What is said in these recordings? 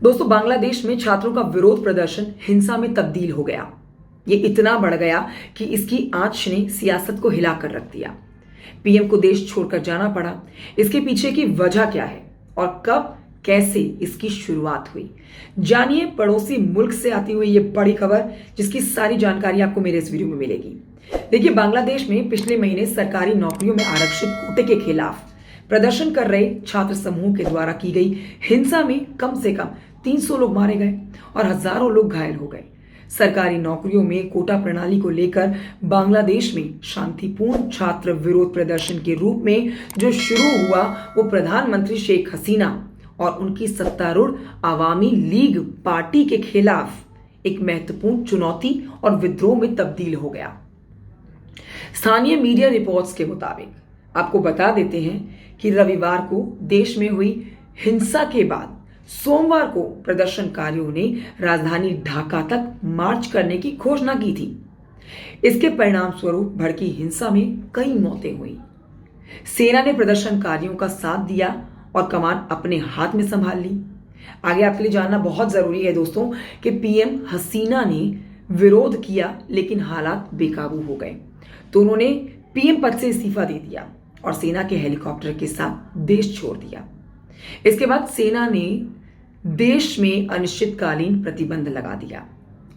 दोस्तों, बांग्लादेश में छात्रों का विरोध प्रदर्शन हिंसा में तब्दील हो गया। ये इतना बढ़ गया कि इसकी आंच ने सियासत को हिलाकर रख दिया। पीएम को देश छोड़कर जाना पड़ा। इसके पीछे की वजह क्या है और कब कैसे इसकी शुरुआत हुई, जानिए पड़ोसी मुल्क से आती हुई ये बड़ी खबर, जिसकी सारी जानकारी आपको मेरे इस वीडियो में मिलेगी। देखिए, बांग्लादेश में पिछले महीने सरकारी नौकरियों में आरक्षित कोटे के खिलाफ प्रदर्शन कर रहे छात्र समूह के द्वारा की गई हिंसा में कम से कम 300 लोग मारे गए और हजारों लोग घायल हो गए। सरकारी नौकरियों में कोटा प्रणाली को लेकर बांग्लादेश में शांतिपूर्ण छात्र विरोध प्रदर्शन के रूप में जो शुरू हुआ, वो प्रधानमंत्री शेख हसीना और उनकी सत्तारूढ़ आवामी लीग पार्टी के खिलाफ एक महत्वपूर्ण चुनौती और विद्रोह में तब्दील हो गया। स्थानीय मीडिया रिपोर्ट्स के मुताबिक आपको बता देते हैं कि रविवार को देश में हुई हिंसा के बाद सोमवार को प्रदर्शनकारियों ने राजधानी ढाका तक मार्च करने की घोषणा की थी। इसके परिणाम स्वरूप भड़की हिंसा में कई मौतें हुई। सेना ने प्रदर्शनकारियों का साथ दिया और कमान अपने हाथ में संभाल ली। आगे आपके लिए जानना बहुत जरूरी है दोस्तों कि पीएम हसीना ने विरोध किया, लेकिन हालात बेकाबू हो गए तो उन्होंने पीएम पद से इस्तीफा दे दिया और सेना के हेलीकॉप्टर के साथ देश छोड़ दिया। इसके बाद सेना ने देश में अनिश्चितकालीन प्रतिबंध लगा दिया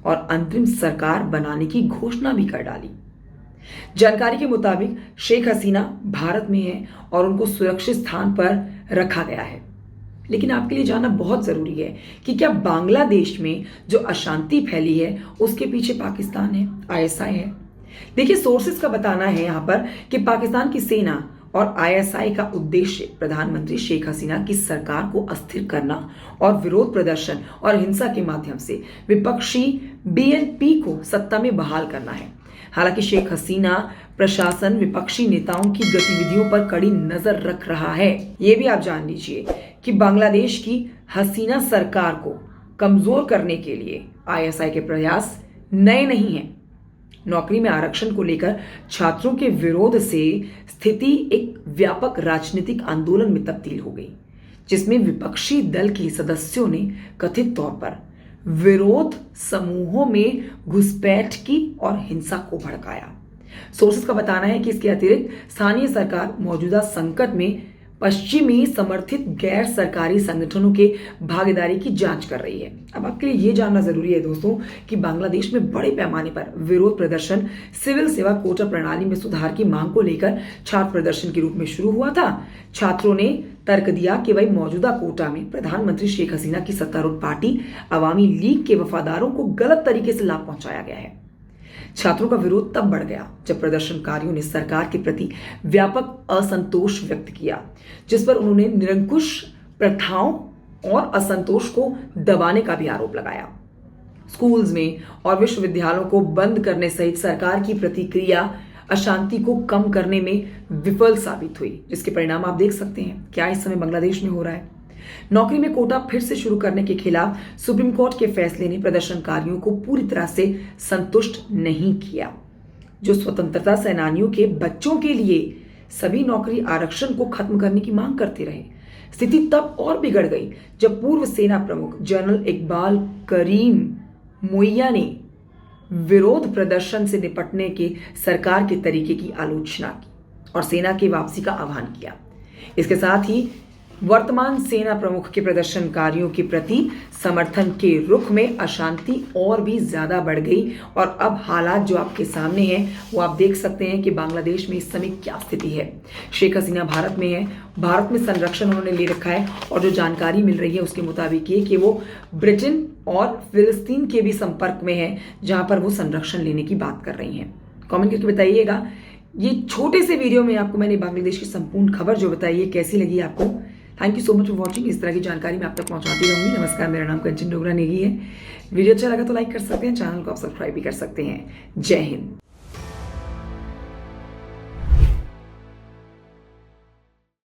और अंतरिम सरकार बनाने की घोषणा भी कर डाली। जानकारी के मुताबिक शेख हसीना भारत में है और उनको सुरक्षित स्थान पर रखा गया है। लेकिन आपके लिए जानना बहुत जरूरी है कि क्या बांग्लादेश में जो अशांति फैली है उसके पीछे पाकिस्तान है, आईएसआई है। देखिए, सोर्सेस का बताना है यहां पर कि पाकिस्तान की सेना और आईएसआई का उद्देश्य प्रधानमंत्री शेख हसीना की सरकार को अस्थिर करना और विरोध प्रदर्शन और हिंसा के माध्यम से विपक्षी बीएनपी को सत्ता में बहाल करना है। हालांकि शेख हसीना प्रशासन विपक्षी नेताओं की गतिविधियों पर कड़ी नजर रख रहा है। ये भी आप जान लीजिए कि बांग्लादेश की हसीना सरकार को कमजोर करने के लिए आईएसआई के प्रयास नए नहीं हैं। नौकरी में आरक्षण को लेकर छात्रों के विरोध से स्थिति एक व्यापक राजनीतिक आंदोलन में तब्दील हो गई, जिसमें विपक्षी दल के सदस्यों ने कथित तौर पर विरोध समूहों में घुसपैठ की और हिंसा को भड़काया। सोर्सेस का बताना है कि इसके अतिरिक्त स्थानीय सरकार मौजूदा संकट में पश्चिमी समर्थित गैर सरकारी संगठनों के भागीदारी की जांच कर रही है। अब आपके लिए यह जानना जरूरी है दोस्तों कि बांग्लादेश में बड़े पैमाने पर विरोध प्रदर्शन सिविल सेवा कोटा प्रणाली में सुधार की मांग को लेकर छात्र प्रदर्शन के रूप में शुरू हुआ था। छात्रों ने तर्क दिया कि भाई मौजूदा कोटा में प्रधानमंत्री शेख हसीना की सत्तारूढ़ पार्टी आवामी लीग के वफादारों को गलत तरीके से लाभ पहुंचाया गया है। छात्रों का विरोध तब बढ़ गया जब प्रदर्शनकारियों ने सरकार के प्रति व्यापक असंतोष व्यक्त किया, जिस पर उन्होंने निरंकुश प्रथाओं और असंतोष को दबाने का भी आरोप लगाया। स्कूल्स में और विश्वविद्यालयों को बंद करने सहित सरकार की प्रतिक्रिया अशांति को कम करने में विफल साबित हुई, जिसके परिणाम आप देख सकते हैं क्या इस समय बांग्लादेश में हो रहा है। नौकरी में कोटा फिर से शुरू करने के खिलाफ सुप्रीम कोर्ट के फैसले ने प्रदर्शनकारियों को पूरी तरह से संतुष्ट नहीं किया, जो स्वतंत्रता सेनानियों के बच्चों के लिए सभी नौकरी आरक्षण को खत्म करने की मांग करते रहे। स्थिति तब और बिगड़ गई जब पूर्व सेना प्रमुख जनरल इकबाल करीम मोइया ने विरोध प्रदर्शन से निपटने के सरकार के तरीके की आलोचना की और सेना की वापसी का आह्वान किया। इसके साथ ही वर्तमान सेना प्रमुख के प्रदर्शनकारियों के प्रति समर्थन के रुख में अशांति और भी ज्यादा बढ़ गई और अब हालात जो आपके सामने हैं वो आप देख सकते हैं कि बांग्लादेश में इस समय क्या स्थिति है। शेख हसीना भारत में है, भारत में संरक्षण उन्होंने ले रखा है और जो जानकारी मिल रही है उसके मुताबिक ये कि वो ब्रिटेन और फिलिस्तीन के भी संपर्क में है, जहां पर वो संरक्षण लेने की बात कर रही हैं। कमेंट करके बताइएगा। ये छोटे से वीडियो में आपको मैंने बांग्लादेश की संपूर्ण खबर जो बताई है कैसी लगी आपको। Thank you so much for watching. इस तरह की जानकारी मैं आप तक पहुंचाती रहूंगी। नमस्कार, मेरा नाम कंचन डोगरा नेगी है। वीडियो अच्छा लगा तो लाइक कर सकते हैं, चैनल को आप सब्सक्राइब भी कर सकते हैं। जय हिंद।